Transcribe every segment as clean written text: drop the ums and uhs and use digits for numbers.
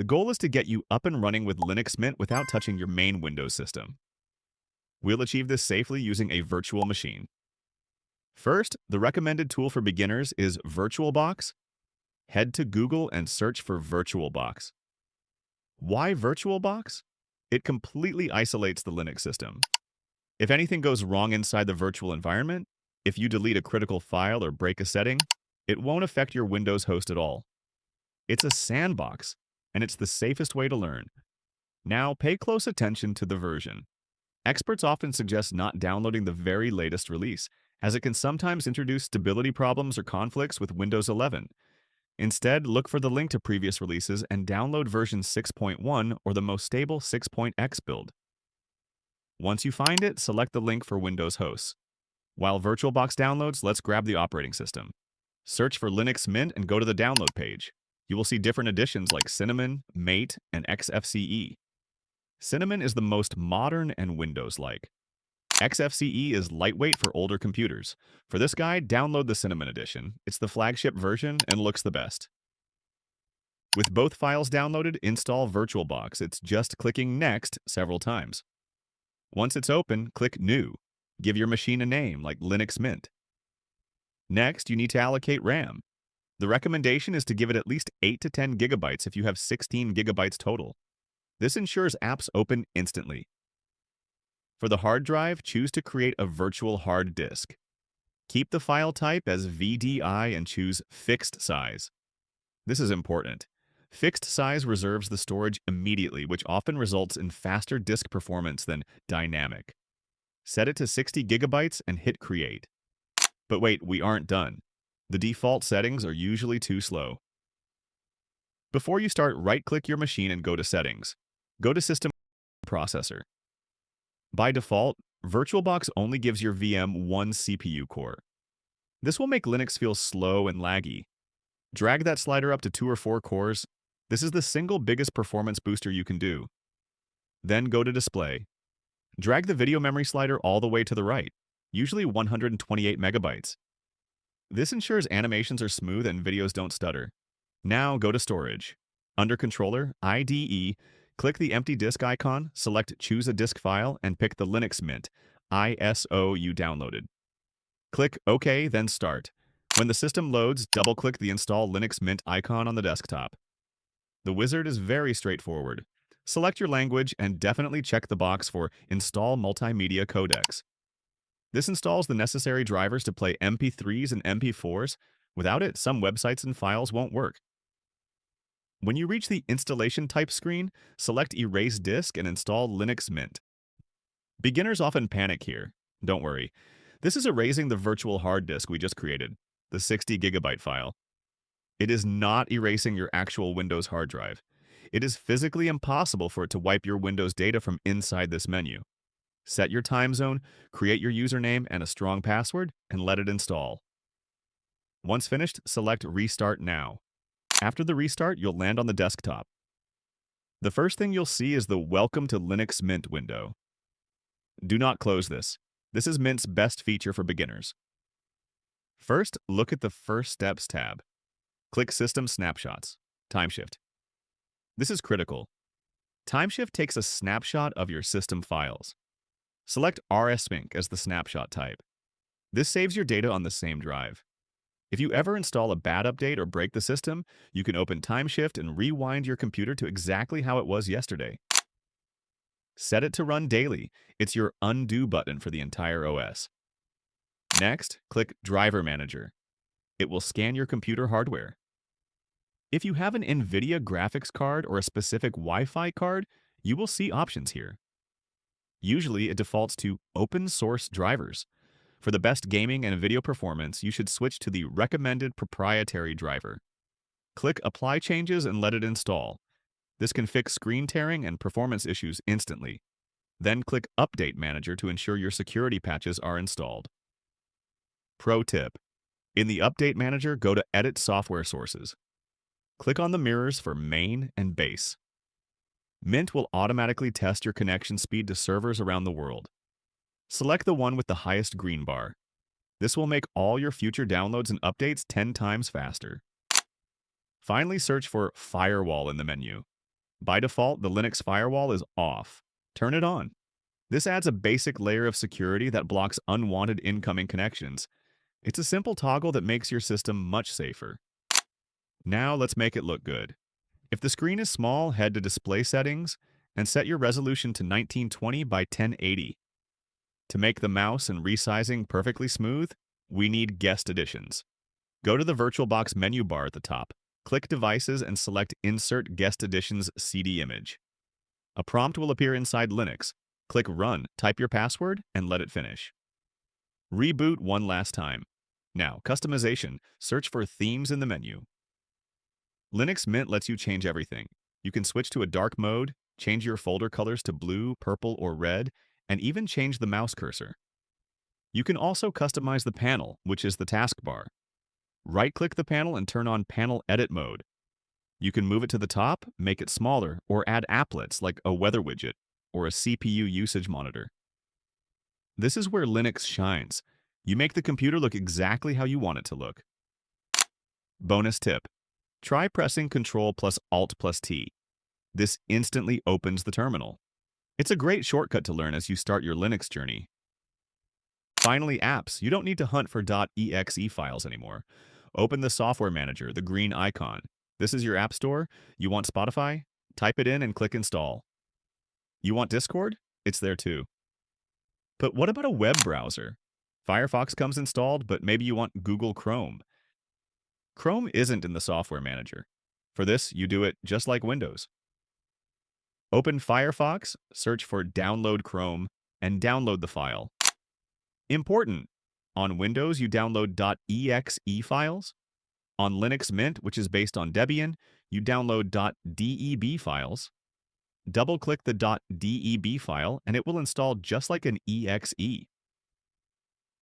goal is to get you up and running with Linux Mint without touching your main Windows system. We'll achieve this safely using a virtual machine. First, the recommended tool for beginners is VirtualBox. Head to Google and search for VirtualBox. Why VirtualBox? It completely isolates the Linux system. If anything goes wrong inside the virtual environment, if you delete a critical file or break a setting, it won't affect your Windows host at all. It's a sandbox, and it's the safest way to learn. Now, pay close attention to the version. Experts often suggest not downloading the very latest release, as it can sometimes introduce stability problems or conflicts with Windows 11. Instead, look for the link to previous releases and download version 6.1 or the most stable 6.x build. Once you find it, select the link for Windows hosts. While VirtualBox downloads, let's grab the operating system. Search for Linux Mint and go to the download page. You will see different editions like Cinnamon, Mate, and XFCE. Cinnamon is the most modern and Windows-like. XFCE is lightweight for older computers. For this guide, download the Cinnamon edition. It's the flagship version and looks the best. With both files downloaded, install VirtualBox. It's just clicking Next several times. Once it's open, click New. Give your machine a name like Linux Mint. Next, you need to allocate RAM. The recommendation is to give it at least 8 to 10 gigabytes if you have 16 gigabytes total. This ensures apps open instantly. For the hard drive, choose to create a virtual hard disk. Keep the file type as VDI and choose Fixed Size. This is important. Fixed size reserves the storage immediately, which often results in faster disk performance than dynamic. Set it to 60 gigabytes and hit Create. But wait, we aren't done. The default settings are usually too slow. Before you start, right-click your machine and go to Settings. Go to System Processor. By default, VirtualBox only gives your VM one CPU core. This will make Linux feel slow and laggy. Drag that slider up to 2 or 4 cores. This is the single biggest performance booster you can do. Then go to Display. Drag the video memory slider all the way to the right, usually 128 megabytes. This ensures animations are smooth and videos don't stutter. Now go to Storage. Under Controller, IDE, click the empty disk icon, select Choose a Disk File, and pick the Linux Mint ISO you downloaded. Click OK, then Start. When the system loads, double-click the Install Linux Mint icon on the desktop. The wizard is very straightforward. Select your language and definitely check the box for Install Multimedia Codecs. This installs the necessary drivers to play MP3s and MP4s. Without it, some websites and files won't work. When you reach the Installation Type screen, select Erase Disk and install Linux Mint. Beginners often panic here. Don't worry. This is erasing the virtual hard disk we just created, the 60 gigabyte file. It is not erasing your actual Windows hard drive. It is physically impossible for it to wipe your Windows data from inside this menu. Set your time zone, create your username and a strong password, and let it install. Once finished, select Restart Now. After the restart, you'll land on the desktop. The first thing you'll see is the Welcome to Linux Mint window. Do not close this. This is Mint's best feature for beginners. First, look at the First Steps tab. Click System Snapshots, Timeshift. This is critical. Timeshift takes a snapshot of your system files. Select rsync as the snapshot type. This saves your data on the same drive. If you ever install a bad update or break the system, you can open Timeshift and rewind your computer to exactly how it was yesterday. Set it to run daily. It's your undo button for the entire OS. Next, click Driver Manager. It will scan your computer hardware. If you have an NVIDIA graphics card or a specific Wi-Fi card, you will see options here. Usually, it defaults to open source drivers. For the best gaming and video performance, you should switch to the recommended proprietary driver. Click Apply Changes and let it install. This can fix screen tearing and performance issues instantly. Then click Update Manager to ensure your security patches are installed. Pro tip: in the Update Manager, go to Edit Software Sources. Click on the mirrors for main and base. Mint will automatically test your connection speed to servers around the world. Select the one with the highest green bar. This will make all your future downloads and updates 10 times faster. Finally, search for Firewall in the menu. By default, the Linux firewall is off. Turn it on. This adds a basic layer of security that blocks unwanted incoming connections. It's a simple toggle that makes your system much safer. Now let's make it look good. If the screen is small, head to Display Settings and set your resolution to 1920 by 1080. To make the mouse and resizing perfectly smooth, we need guest additions. Go to the VirtualBox menu bar at the top, click Devices and select Insert Guest Additions CD Image. A prompt will appear inside Linux. Click Run, type your password, and let it finish. Reboot one last time. Now, customization. Search for Themes in the menu. Linux Mint lets you change everything. You can switch to a dark mode, change your folder colors to blue, purple, or red, and even change the mouse cursor. You can also customize the panel, which is the taskbar. Right-click the panel and turn on Panel Edit mode. You can move it to the top, make it smaller, or add applets like a weather widget or a CPU usage monitor. This is where Linux shines. You make the computer look exactly how you want it to look. Bonus tip. Try pressing Ctrl plus Alt plus T. This instantly opens the terminal. It's a great shortcut to learn as you start your Linux journey. Finally, apps. You don't need to hunt for .exe files anymore. Open the Software Manager, the green icon. This is your app store. You want Spotify? Type it in and click Install. You want Discord? It's there too. But what about a web browser? Firefox comes installed, but maybe you want Google Chrome. Chrome isn't in the Software Manager. For this, you do it just like Windows. Open Firefox, search for Download Chrome, and download the file. Important! On Windows, you download .exe files. On Linux Mint, which is based on Debian, you download .deb files. Double-click the .deb file, and it will install just like an exe.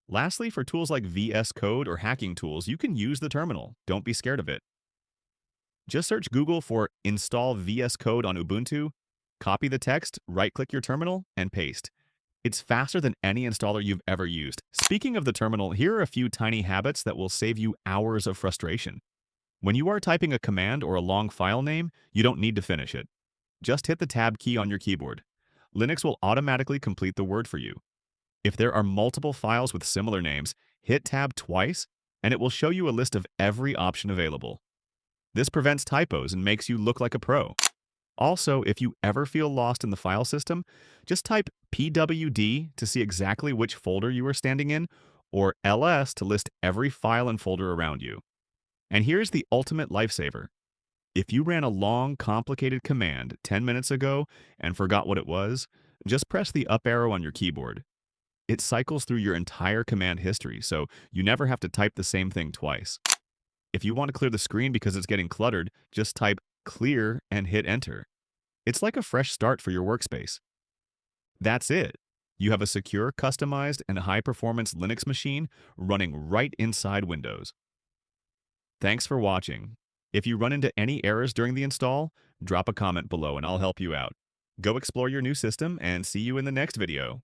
Lastly, for tools like VS Code or hacking tools, you can use the terminal. Don't be scared of it. Just search Google for Install VS Code on Ubuntu, copy the text, right-click your terminal, and paste. It's faster than any installer you've ever used. Speaking of the terminal, here are a few tiny habits that will save you hours of frustration. When you are typing a command or a long file name, you don't need to finish it. Just hit the Tab key on your keyboard. Linux will automatically complete the word for you. If there are multiple files with similar names, hit Tab twice, and it will show you a list of every option available. This prevents typos and makes you look like a pro. Also, if you ever feel lost in the file system, just type pwd to see exactly which folder you are standing in, or ls to list every file and folder around you. And here's the ultimate lifesaver. If you ran a long, complicated command 10 minutes ago and forgot what it was, just press the up arrow on your keyboard. It cycles through your entire command history, so you never have to type the same thing twice. If you want to clear the screen because it's getting cluttered, just type clear and hit enter. It's like a fresh start for your workspace. That's it. You have a secure, customized, and high-performance Linux machine running right inside Windows. Thanks for watching. If you run into any errors during the install, drop a comment below and I'll help you out. Go explore your new system and see you in the next video.